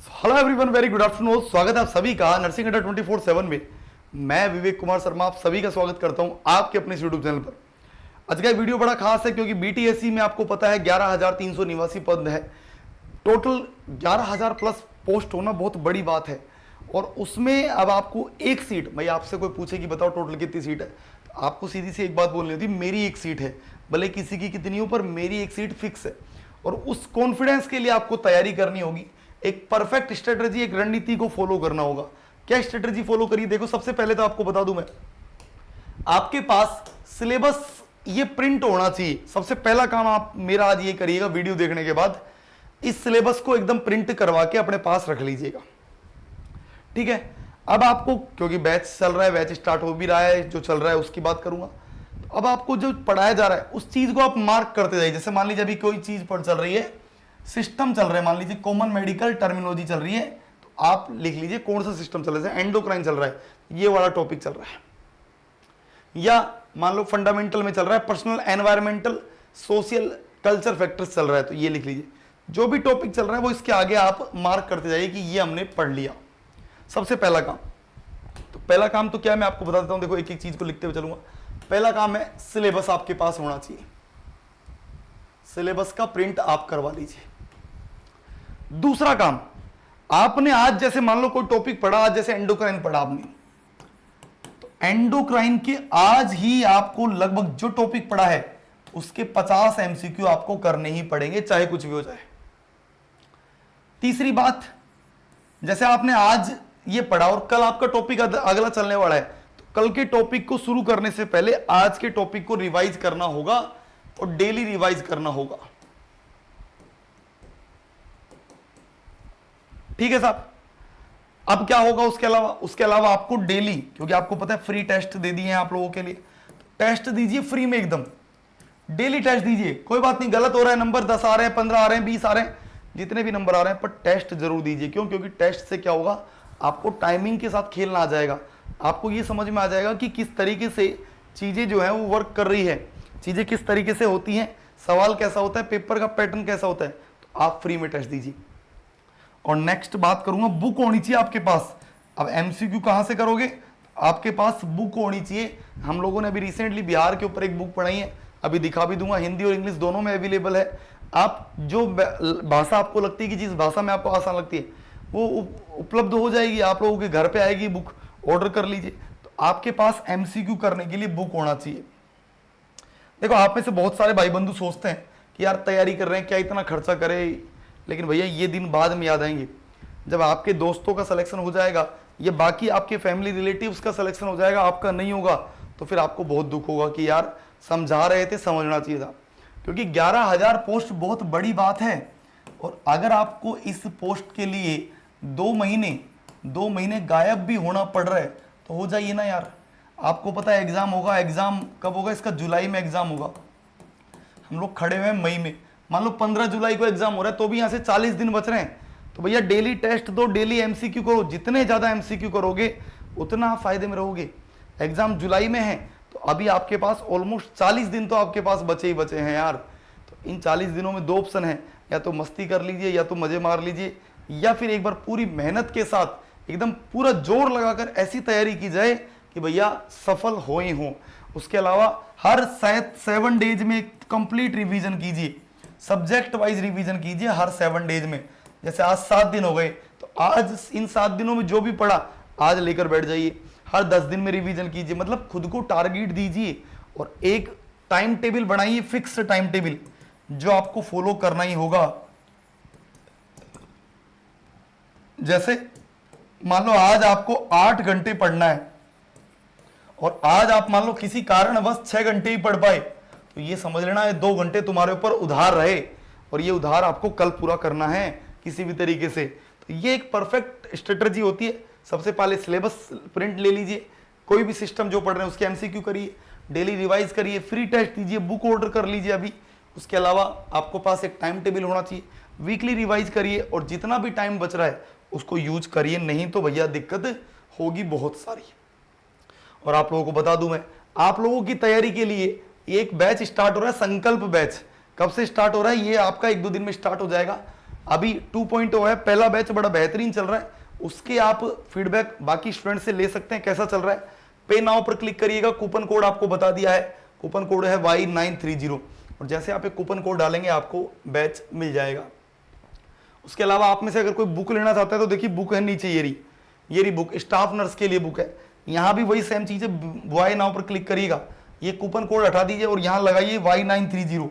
Hello everyone, very good afternoon. स्वागत है आप सभी का नर्सिंग अड्डा 24/7 में। मैं विवेक कुमार शर्मा आप सभी का स्वागत करता हूं आपके अपने यूट्यूब चैनल पर। आज का वीडियो बड़ा खास है क्योंकि बीटीएससी में आपको पता है 11,389 पद है। टोटल 11,000 प्लस पोस्ट होना बहुत बड़ी बात है। और उसमें अब आपको एक सीट, भाई आपसे कोई पूछे कि बताओ टोटल कितनी सीट है, तो आपको सीधी सी एक बात बोलनी होती, मेरी एक सीट है। भले किसी की कितनी हो, पर मेरी एक सीट फिक्स है। और उस कॉन्फिडेंस के लिए आपको तैयारी करनी होगी। एक परफेक्ट स्ट्रेटजी, एक रणनीति को फॉलो करना होगा। क्या स्ट्रेटजी फॉलो करिए? देखो, सबसे पहले तो आपको बता दूं मैं, आपके पास सिलेबस ये प्रिंट होना चाहिए। सबसे पहला काम आप मेरा आज ये करिएगा, वीडियो देखने के बाद इस सिलेबस को एकदम प्रिंट करवा के अपने पास रख लीजिएगा, ठीक है। अब आपको, क्योंकि बैच चल रहा है, बैच स्टार्ट हो भी रहा है, जो चल रहा है उसकी बात करूंगा। तो अब आपको जो पढ़ाया जा रहा है उस चीज को आप मार्क करते जाइए। जैसे मान लीजिए अभी कोई चीज पर चल रही है, सिस्टम चल रहा है, मान लीजिए कॉमन मेडिकल टर्मिनोलॉजी चल रही है, तो आप लिख लीजिए कौन सा सिस्टम चल रहा है। एंडोक्राइन चल रहा है, ये वाला टॉपिक चल रहा है। या मान लो फंडामेंटल में चल रहा है, personal environmental social culture factors चल रहा है, तो ये लिख लीजिए। जो भी टॉपिक चल रहा है वो इसके आगे आप मार्क करते जाइए कि ये हमने पढ़ लिया। सबसे पहला काम, तो पहला काम तो क्या है मैं आपको बता देता हूं। देखो, एक एक चीज को लिखते हुए चलूंगा। पहला काम है सिलेबस आपके पास होना चाहिए। सिलेबस का प्रिंट आप करवा लीजिए। दूसरा काम, आपने आज जैसे मान लो कोई टॉपिक पढ़ा, आज जैसे एंडोक्राइन पढ़ा आपने, तो एंडोक्राइन के आज ही आपको लगभग जो टॉपिक पढ़ा है उसके 50 एमसीक्यू आपको करने ही पड़ेंगे, चाहे कुछ भी हो जाए। तीसरी बात, जैसे आपने आज ये पढ़ा और कल आपका टॉपिक अगला चलने वाला है, तो कल के टॉपिक को शुरू करने से पहले आज के टॉपिक को रिवाइज करना होगा और डेली रिवाइज करना होगा, ठीक है साहब। अब क्या होगा उसके अलावा आपको डेली, क्योंकि आपको पता है फ्री टेस्ट दे दिए हैं आप लोगों के लिए, तो टेस्ट दीजिए फ्री में एकदम। डेली टेस्ट दीजिए, कोई बात नहीं, गलत हो रहा है नंबर, 10 आ रहे हैं, 15 आ रहे हैं, 20 आ रहे हैं, जितने भी नंबर आ रहे हैं, पर टेस्ट जरूर दीजिए। क्यों? क्योंकि टेस्ट से क्या होगा, आपको टाइमिंग के साथ खेलना आ जाएगा। आपको ये समझ में आ जाएगा कि किस तरीके से चीजें जो है वो वर्क कर रही है, चीजें किस तरीके से होती हैं, सवाल कैसा होता है, पेपर का पैटर्न कैसा होता है। तो आप फ्री में टेस्ट दीजिए। और नेक्स्ट बात करूंगा, बुक होनी चाहिए आपके पास। अब एमसीक्यू कहां से करोगे? आपके पास बुक होनी चाहिए। हम लोगों ने अभी रिसेंटली बिहार के ऊपर एक बुक पढ़ाई है, अभी दिखा भी दूंगा, हिंदी और इंग्लिश दोनों में अवेलेबल है। आप जो भाषा आपको लगती है कि जिस भाषा में आपको आसान लगती है वो उपलब्ध हो जाएगी, आप लोगों के घर पे आएगी बुक, ऑर्डर कर लीजिए। तो आपके पास एमसीक्यू करने के लिए बुक होना चाहिए। देखो, आप में से बहुत सारे भाई बंधु सोचते हैं कि यार तैयारी कर रहे हैं, क्या इतना खर्चा करें, लेकिन भैया ये दिन बाद में याद आएंगे जब आपके दोस्तों का सिलेक्शन हो जाएगा या बाकी आपके फैमिली रिलेटिव्स का सिलेक्शन हो जाएगा, आपका नहीं होगा, तो फिर आपको बहुत दुख होगा कि यार समझा रहे थे, समझना चाहिए था। क्योंकि 11,000 पोस्ट बहुत बड़ी बात है। और अगर आपको इस पोस्ट के लिए 2 महीने गायब भी होना पड़ रहा है तो हो जाइए ना यार। आपको पता है एग्जाम होगा, एग्जाम कब होगा इसका? जुलाई में एग्जाम होगा। हम लोग खड़े हुए हैं मई में, मान लो 15 जुलाई को एग्जाम हो रहा है, तो भी यहां से 40 दिन बच रहे हैं। तो भैया डेली टेस्ट दो, डेली एमसीक्यू करो। जितने ज्यादा एमसीक्यू करोगे उतना आप फायदे में रहोगे। एग्जाम जुलाई में है तो अभी आपके पास ऑलमोस्ट 40 दिन तो आपके पास बचे ही बचे हैं यार। तो इन 40 दिनों में 2 ऑप्शन है, या तो मस्ती कर लीजिए, या तो मजे मार लीजिए, या फिर एक बार पूरी मेहनत के साथ एकदम पूरा जोर लगाकर ऐसी तैयारी की जाए कि भैया सफल हो ही हो। उसके अलावा हर 7 डेज में कंप्लीट रिवीजन कीजिए, सब्जेक्ट वाइज रिवीजन कीजिए हर 7 डेज में। जैसे आज 7 दिन हो गए, तो आज इन 7 दिनों में जो भी पढ़ा आज लेकर बैठ जाइए। हर 10 दिन में रिवीजन कीजिए, मतलब खुद को टारगेट दीजिए और एक टाइम टेबल बनाइए, फिक्स टाइम टेबल जो आपको फॉलो करना ही होगा। जैसे मान लो आज आपको 8 घंटे पढ़ना है और आज आप मान लो किसी कारणवश 6 घंटे ही पढ़ पाए, तो ये समझ लेना है 2 घंटे तुम्हारे ऊपर उधार रहे और ये उधार आपको कल पूरा करना है किसी भी तरीके से। तो ये एक परफेक्ट स्ट्रेटजी होती है। सबसे पहले सिलेबस प्रिंट ले लीजिए, कोई भी सिस्टम जो पढ़ रहे हैं उसके एमसीक्यू करिए, डेली रिवाइज करिए, फ्री टेस्ट दीजिए, बुक ऑर्डर कर लीजिए अभी। उसके अलावा आपको पास एक टाइम टेबल होना चाहिए, वीकली रिवाइज करिए और जितना भी टाइम बच रहा है उसको यूज करिए, नहीं तो भैया दिक्कत होगी बहुत सारी। और आप लोगों को बता दूं मैं, आप लोगों की तैयारी के लिए एक बैच स्टार्ट हो रहा है, संकल्प बैच। कब से स्टार्ट हो रहा है? ये आपका 1-2 दिन में स्टार्ट हो जाएगा। अभी 2.0 है, पहला बैच बड़ा बेहतरीन चल रहा है, उसके आप फीडबैक बाकी स्टूडेंट से ले सकते हैं कैसा चल रहा है। पे नाउ पर क्लिक करिएगा, कूपन कोड आपको बता दिया है, कूपन कोड है Y930 और जैसे आप एक कूपन कोड डालेंगे आपको बैच मिल जाएगा। उसके अलावा आप में से अगर कोई बुक लेना चाहता है तो देखिए बुक है नीचे, ये रही बुक, स्टाफ नर्स के लिए बुक है। यहाँ भी वही सेम चीज है, वाई नाउ पर क्लिक करिएगा, ये कूपन कोड हटा दीजिए और यहाँ लगाइए Y930।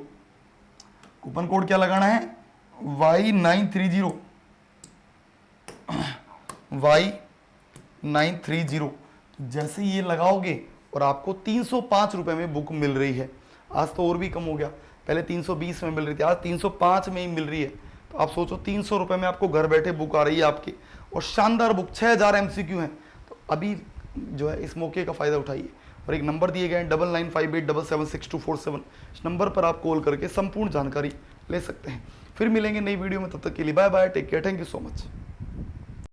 कूपन कोड क्या लगाना है, Y930, Y930। जैसे ये लगाओगे और आपको 305 रुपए में बुक मिल रही है। आज तो और भी कम हो गया, पहले 320 में मिल रही थी, आज 305 में ही मिल रही है। तो आप सोचो 300 रुपए में आपको घर बैठे बुक आ रही है आपकी, और शानदार बुक, 6000 MCQ है। तो अभी जो है इस मौके का फ़ायदा उठाइए। और एक नंबर दिए गए हैं 9958776247, इस नंबर पर आप कॉल करके संपूर्ण जानकारी ले सकते हैं। फिर मिलेंगे नई वीडियो में, तब तक के लिए bye bye, take care, thank you so much.